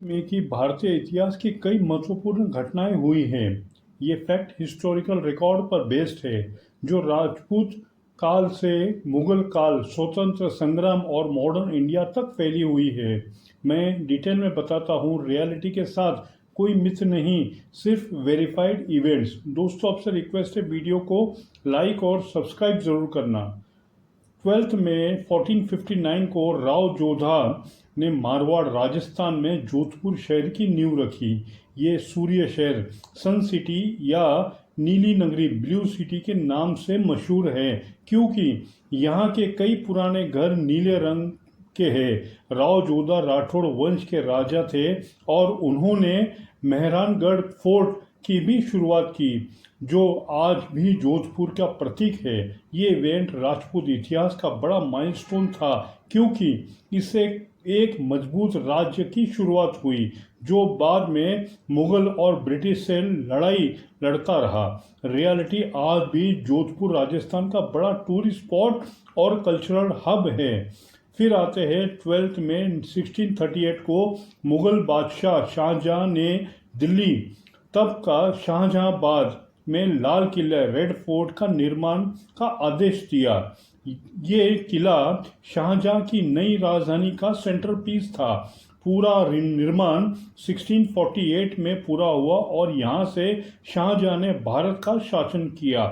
में कि भारतीय इतिहास की कई महत्वपूर्ण घटनाएं हुई हैं। ये फैक्ट हिस्टोरिकल रिकॉर्ड पर बेस्ड है, जो राजपूत काल से मुगल काल, स्वतंत्र संग्राम और मॉडर्न इंडिया तक फैली हुई है। मैं डिटेल में बताता हूँ, रियलिटी के साथ, कोई मिथ नहीं, सिर्फ वेरीफाइड इवेंट्स। दोस्तों, आपसे रिक्वेस्ट है, वीडियो को लाइक और सब्सक्राइब जरूर करना। 12 में 1459 को राव जोधा ने मारवाड़ राजस्थान में जोधपुर शहर की नींव रखी। ये सूर्य शहर, सन सिटी या नीली नगरी, ब्लू सिटी के नाम से मशहूर है, क्योंकि यहाँ के कई पुराने घर नीले रंग के हैं। राव जोधा राठौड़ वंश के राजा थे और उन्होंने मेहरानगढ़ फोर्ट की भी शुरुआत की, जो आज भी जोधपुर का प्रतीक है। ये इवेंट राजपूत इतिहास का बड़ा माइलस्टोन था, क्योंकि इससे एक मजबूत राज्य की शुरुआत हुई, जो बाद में मुगल और ब्रिटिश से लड़ाई लड़ता रहा। रियलिटी, आज भी जोधपुर राजस्थान का बड़ा टूरिस्ट स्पॉट और कल्चरल हब है। फिर आते हैं 12 में 1638 को मुगल बादशाह शाहजहां ने दिल्ली, तब का शाहजहांबाद में लाल किला, रेड फोर्ट का निर्माण का आदेश दिया। ये किला शाहजहां की नई राजधानी का सेंट्रल पीस था। पूरा निर्माण 1648 में पूरा हुआ और यहाँ से शाहजहां ने भारत का शासन किया।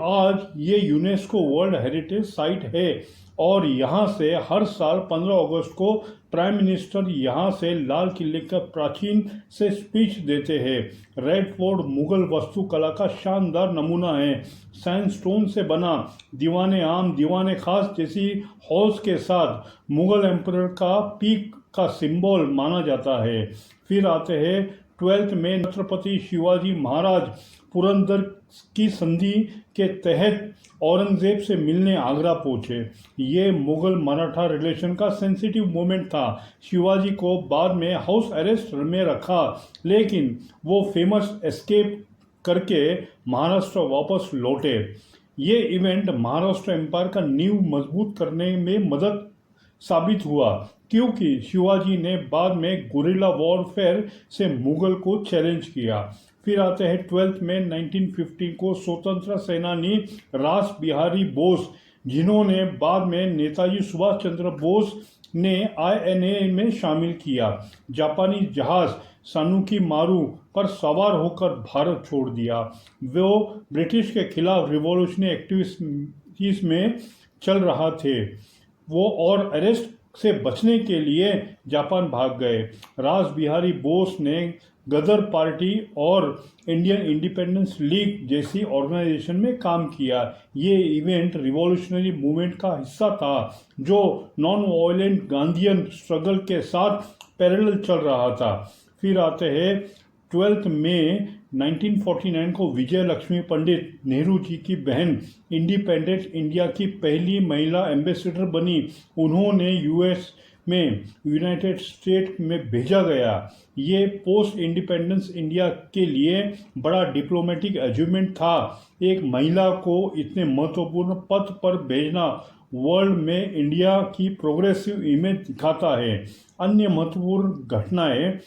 आज ये यूनेस्को वर्ल्ड हेरिटेज साइट है और यहाँ से हर साल 15 अगस्त को प्राइम मिनिस्टर यहाँ से लाल किले का प्राचीन से स्पीच देते हैं। रेड फोर्ट मुगल वास्तुकला का शानदार नमूना है। सैंडस्टोन से बना, दीवाने आम, दीवाने खास जैसी हॉल्स के साथ मुगल एम्परर का पीक का सिंबल माना जाता है। फिर आते हैं 12 में छत्रपति शिवाजी महाराज पुरंदर की संधि के तहत औरंगजेब से मिलने आगरा पहुंचे। ये मुगल मराठा रिलेशन का सेंसिटिव मोमेंट था। शिवाजी को बाद में हाउस अरेस्ट में रखा, लेकिन वो फेमस एस्केप करके महाराष्ट्र वापस लौटे। ये इवेंट महाराष्ट्र एम्पायर का नींव मजबूत करने में मदद साबित हुआ, क्योंकि शिवाजी ने बाद में गुरिल्ला वॉरफेयर से मुगल को चैलेंज किया। फिर आते हैं 12 में 1915 को स्वतंत्र सेनानी रास बिहारी बोस, जिन्होंने बाद में नेताजी सुभाष चंद्र बोस ने आईएनए में शामिल किया, जापानी जहाज सानुकी मारू पर सवार होकर भारत छोड़ दिया। वो ब्रिटिश के खिलाफ रिवॉल्यूशनरी एक्टिविटीज में चल रहा थे, वो और अरेस्ट से बचने के लिए जापान भाग गए। रास बिहारी बोस ने गदर पार्टी और इंडियन इंडिपेंडेंस लीग जैसी ऑर्गेनाइजेशन में काम किया। ये इवेंट रिवॉल्यूशनरी मूवमेंट का हिस्सा था, जो नॉन वायलेंट गांधीयन स्ट्रगल के साथ पैरेलल चल रहा था। फिर आते हैं 12 मई 1949 को विजय लक्ष्मी पंडित, नेहरू जी की बहन, इंडिपेंडेंट इंडिया की पहली महिला एम्बेसडर बनी। उन्होंने यूएस में यूनाइटेड स्टेट में भेजा गया। ये पोस्ट इंडिपेंडेंस इंडिया के लिए बड़ा डिप्लोमेटिक अचीवमेंट था। एक महिला को इतने महत्वपूर्ण पद पर भेजना वर्ल्ड में इंडिया की प्रोग्रेसिव इमेज दिखाता है। अन्य महत्वपूर्ण घटनाएं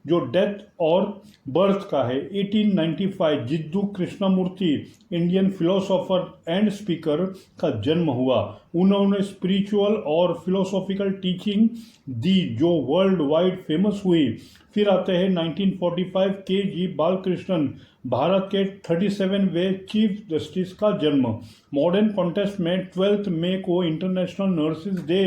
जो डेथ और बर्थ का है, 1895 Jiddu Krishnamurti, Indian philosopher and speaker का जन्म हुआ। उन्होंने स्पिरिचुअल और फिलोसॉफिकल टीचिंग दी, जो वर्ल्ड वाइड फेमस हुई। फिर आते हैं 1945 के जी बालकृष्णन, भारत के 37वें चीफ जस्टिस का जन्म। मॉडर्न कॉन्टेक्स्ट में 12 मई को इंटरनेशनल नर्सेज डे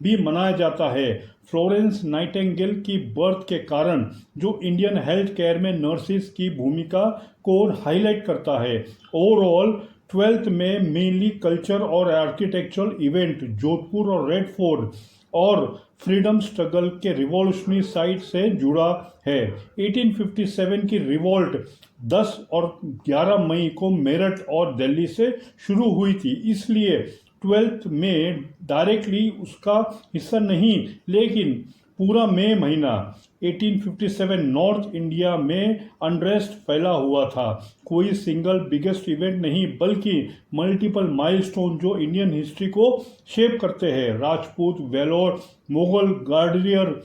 भी मनाया जाता है, फ्लोरेंस नाइटिंगेल की बर्थ के कारण, जो इंडियन हेल्थ केयर में नर्सेज की भूमिका को हाईलाइट करता है। ओवरऑल 12 में मेनली कल्चर और आर्किटेक्चरल इवेंट जोधपुर और रेड फोर्ट और फ्रीडम स्ट्रगल के रिवॉल्यूशनरी साइड से जुड़ा है। 1857 की रिवॉल्ट 10 और 11 मई को मेरठ और दिल्ली से शुरू हुई थी, इसलिए 12 में डायरेक्टली उसका हिस्सा नहीं, लेकिन पूरा मई महीना 1857 नॉर्थ इंडिया में अनरेस्ट फैला हुआ था। कोई सिंगल बिगेस्ट इवेंट नहीं, बल्कि मल्टीपल माइलस्टोन जो इंडियन हिस्ट्री को शेप करते हैं। राजपूत, वेलोर, मुगल, ग्वालियर,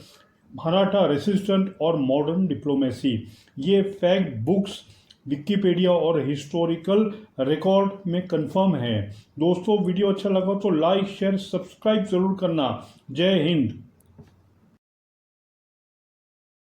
मराठा रेसिस्टेंट और मॉडर्न डिप्लोमेसी। ये फैक्ट बुक्स, विकिपीडिया और हिस्टोरिकल रिकॉर्ड में कंफर्म है। दोस्तों वीडियो अच्छा लगा तो लाइक शेयर सब्सक्राइब जरूर करना। जय हिंद।